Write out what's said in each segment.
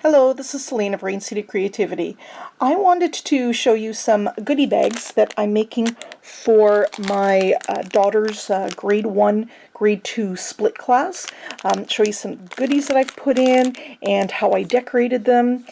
Hello, this is Celina of Rain-Seeded Creativity. I wanted to show you some goodie bags that I'm making for my daughter's grade 1, grade 2 split class. Show you some goodies that I've put in and how I decorated them.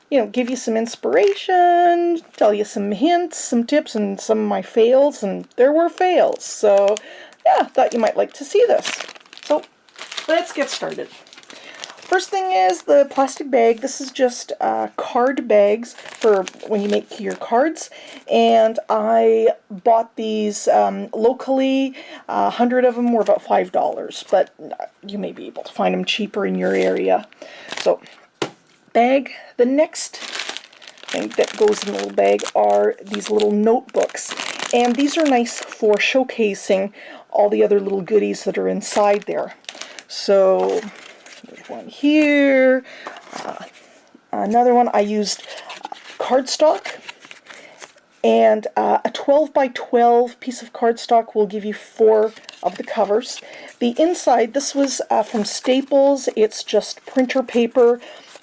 You know, give you some inspiration, tell you some hints, some tips, and some of my fails, and there were fails. So, yeah, thought you might like to see this. So, let's get started. First thing is the plastic bag. This is just card bags for when you make your cards, and I bought these locally. 100 of them were about $5, but you may be able to find them cheaper in your area. So, bag. The next thing that goes in the little bag are these little notebooks, and these are nice for showcasing all the other little goodies that are inside there. So there's one here, another one. I used cardstock, and a 12 by 12 piece of cardstock will give you 4 of the covers. The inside, this was from Staples. It's just printer paper.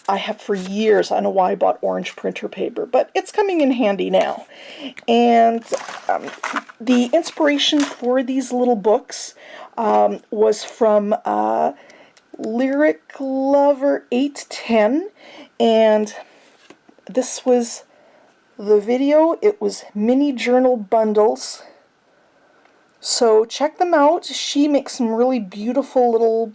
I have for years. I don't know why I bought orange printer paper, but it's coming in handy now. And the inspiration for these little books was from Lyric Lover 810, and this was the video. It was mini journal bundles. So check them out. She makes some really beautiful little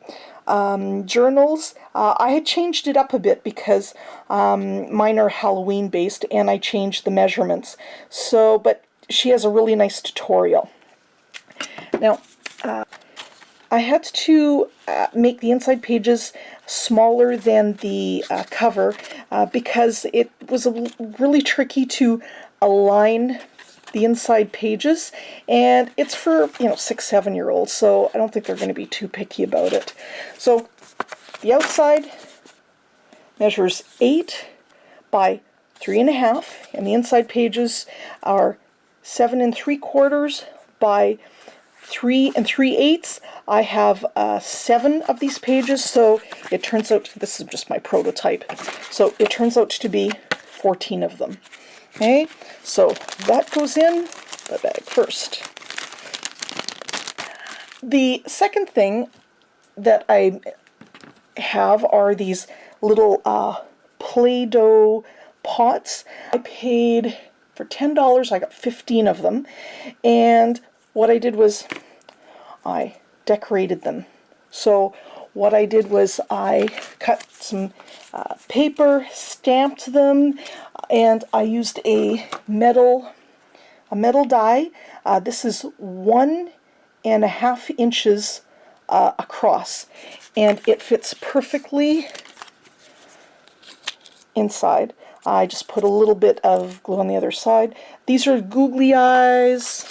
journals. I had changed it up a bit because mine are Halloween based, and I changed the measurements. So, but she has a really nice tutorial. Now, I had to make the inside pages smaller than the cover because it was really tricky to align the inside pages, and it's for 6, 7-year-olds, so I don't think they're going to be too picky about it. So the outside measures 8 by 3.5, and the inside pages are 7 3/4 by 3 3/8. I have 7 of these pages, so it turns out, this is just my prototype, so it turns out to be 14 of them. Okay, so that goes in the bag first. The second thing that I have are these little Play-Doh pots. I paid for $10. I got 15 of them, and what I did was I decorated them. So what I did was I cut some paper, stamped them, and I used a metal die. This is 1.5 inches across, and it fits perfectly inside. I just put a little bit of glue on the other side. These are googly eyes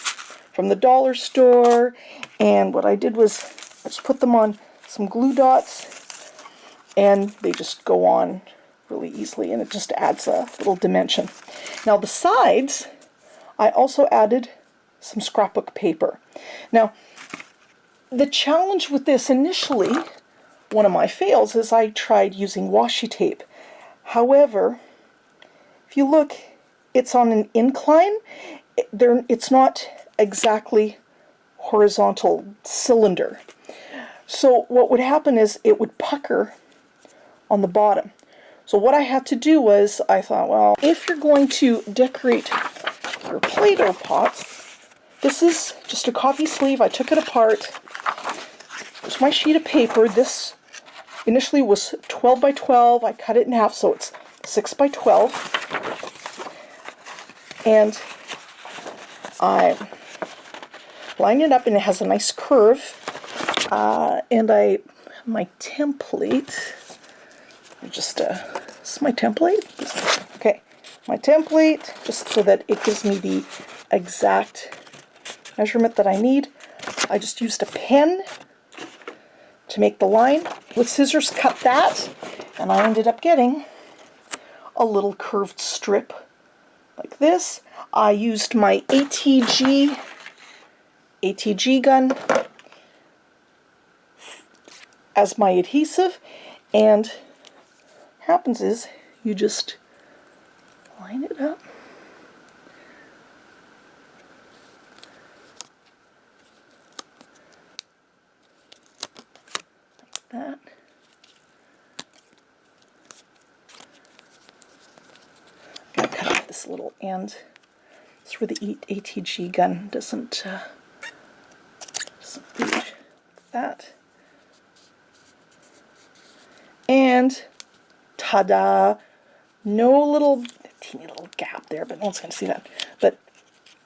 from the dollar store, and what I did was I just put them on some glue dots, and they just go on really easily, and it just adds a little dimension. Now the sides, I also added some scrapbook paper. Now the challenge with this initially, one of my fails, is I tried using washi tape. However, if you look, it's on an incline. It's not exactly horizontal cylinder. So what would happen is it would pucker on the bottom. So what I had to do was, I thought, well, if you're going to decorate your Play-Doh pots, this is just a coffee sleeve. I took it apart. Here's my sheet of paper. This initially was 12 by 12. I cut it in half, so it's 6 by 12. And I line it up, and it has a nice curve. And my template, just this is my template. Okay, my template, just so that it gives me the exact measurement that I need. I just used a pen to make the line. With scissors, cut that, and I ended up getting a little curved strip like this. I used my ATG gun as my adhesive, and happens is you just line it up. Like that. Gotta cut off this little end. It's where the ATG gun doesn't bleed. Like that. And ta-da! No little teeny little gap there, but no one's going to see that. But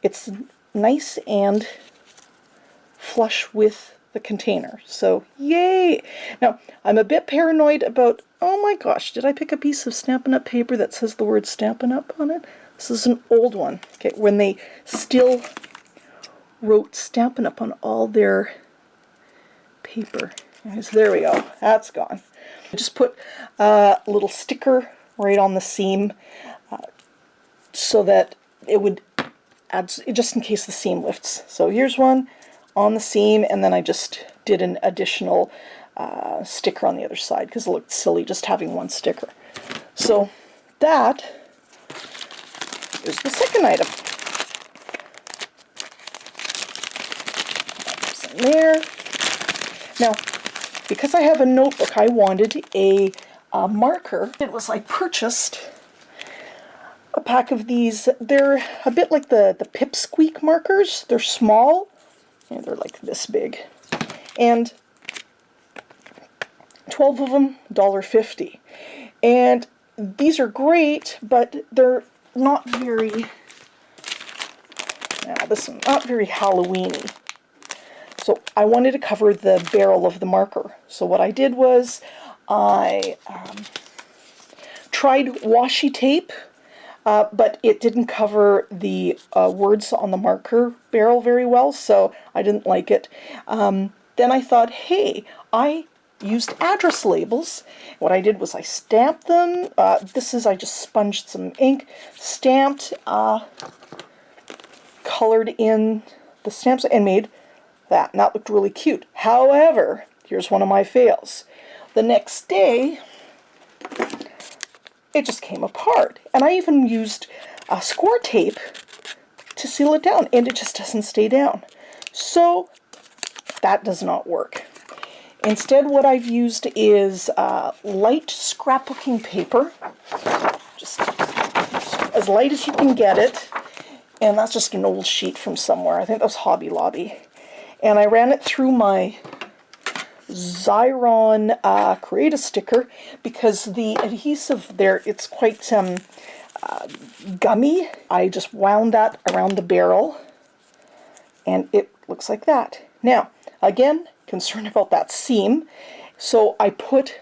it's nice and flush with the container. So yay! Now I'm a bit paranoid about, oh my gosh, did I pick a piece of Stampin' Up! Paper that says the word Stampin' Up! On it? This is an old one. Okay, when they still wrote Stampin' Up! On all their paper. So there we go. That's gone. I just put a little sticker right on the seam so that it would add, just in case the seam lifts. So here's one on the seam, and then I just did an additional sticker on the other side because it looked silly just having one sticker. So that is the second item. That's in there. Now, because I have a notebook, I wanted a marker. It was I purchased a pack of these. They're a bit like the Pipsqueak markers. They're small. Yeah, they're like this big. And 12 of them, $1.50. And these are great, but they're not very, now this is not very Halloween-y. So I wanted to cover the barrel of the marker. So what I did was I tried washi tape, but it didn't cover the words on the marker barrel very well, so I didn't like it. Then I thought, hey, I used address labels. What I did was I stamped them. I just sponged some ink, stamped, colored in the stamps, and made that, and that looked really cute. However, here's one of my fails. The next day, it just came apart, and I even used score tape to seal it down, and it just doesn't stay down. So that does not work. Instead, what I've used is light scrapbooking paper, just as light as you can get it, and that's just an old sheet from somewhere. I think that was Hobby Lobby. And I ran it through my Xyron Create a Sticker because the adhesive there, it's quite gummy. I just wound that around the barrel and it looks like that. Now, again, concerned about that seam, so I put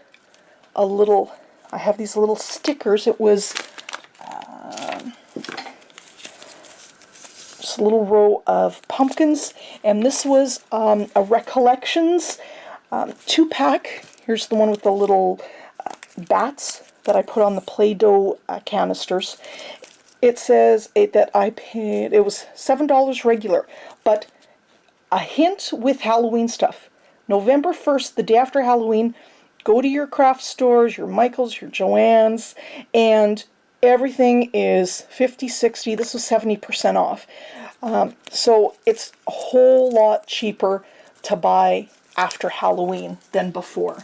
a little, I have these little stickers. It was a little row of pumpkins, and this was a Recollections 2-pack. Here's the one with the little bats that I put on the Play-Doh canisters. It says that I paid, it was $7 regular, but a hint with Halloween stuff. November 1st, the day after Halloween, go to your craft stores, your Michaels, your Joann's, and everything is 50, 60, this was 70% off. So it's a whole lot cheaper to buy after Halloween than before.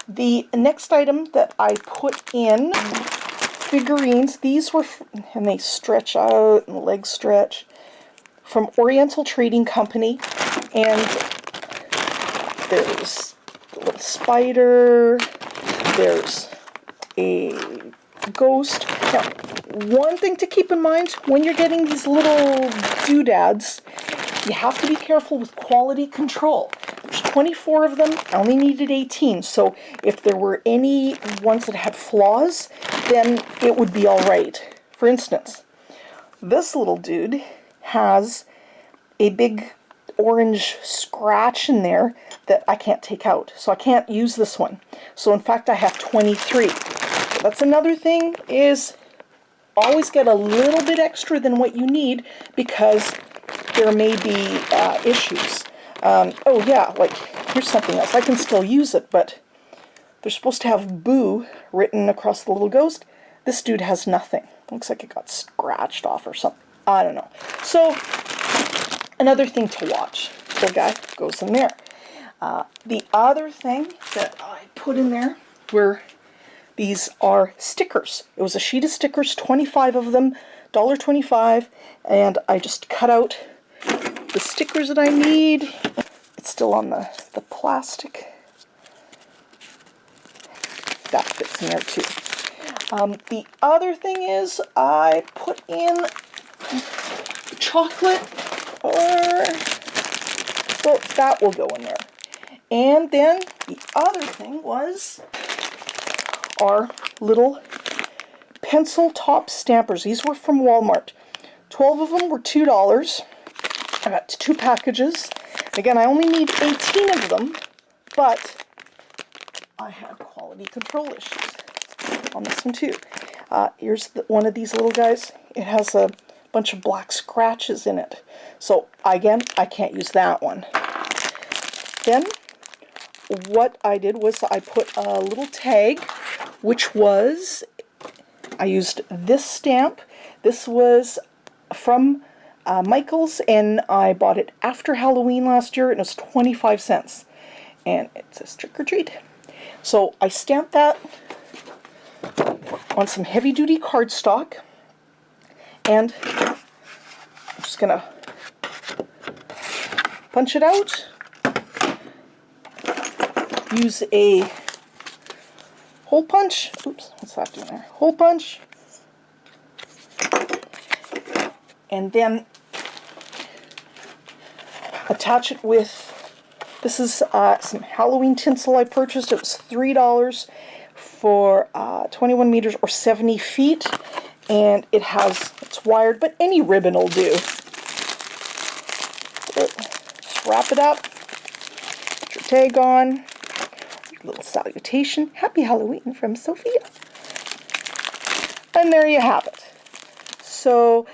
The next item that I put in, figurines, these were, and they stretch out and the legs stretch, from Oriental Trading Company, and there's a little spider, there's a ghost. Now, one thing to keep in mind when you're getting these little doodads, you have to be careful with quality control. There's 24 of them, I only needed 18, so if there were any ones that had flaws, then it would be alright. For instance, this little dude has a big orange scratch in there that I can't take out, so I can't use this one. So in fact I have 23. So that's another thing, is always get a little bit extra than what you need because there may be issues. Oh yeah, like here's something else. I can still use it, but They're supposed to have boo written across the little ghost. This dude has nothing. Looks like it got scratched off or something. I don't know. So, another thing to watch. The guy goes in there. The other thing that I put in there were, these are stickers. It was a sheet of stickers, 25 of them, $1.25, and I just cut out the stickers that I need. It's still on the plastic. That fits in there too. The other thing is I put in chocolate, or, well, that will go in there. And then the other thing was our little pencil top stampers. These were from Walmart. 12 of them were $2. I got 2 packages. Again, I only need 18 of them, but I had quality control issues on this one too. Here's one of these little guys. It has a bunch of black scratches in it. So again, I can't use that one. Then what I did was I put a little tag, which was, I used this stamp. This was from Michael's, and I bought it after Halloween last year, and it was 25 cents. And it says trick or treat. So I stamped that on some heavy-duty cardstock, and I'm just going to punch it out. Use a hole punch. Oops, what's that doing there? Hole punch. And then attach it with, this is some Halloween tinsel I purchased. It was $3 for 21 meters or 70 feet. And it's wired, but any ribbon will do. Just wrap it up. Put your tag on. Little salutation. Happy Halloween from Sophia. And there you have it. So,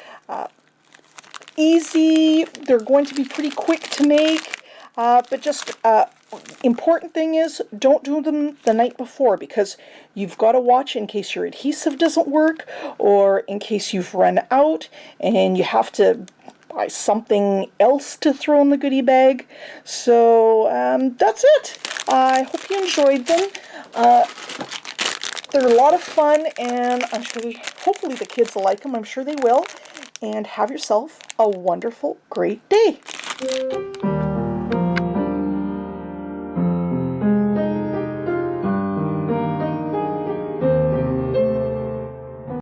easy. They're going to be pretty quick to make. But just important thing is, don't do them the night before, because you've got to watch in case your adhesive doesn't work, or in case you've run out and you have to buy something else to throw in the goodie bag. So that's it. I hope you enjoyed them. They're a lot of fun, and I'm sure hopefully the kids will like them. I'm sure they will. And have yourself a wonderful, great day.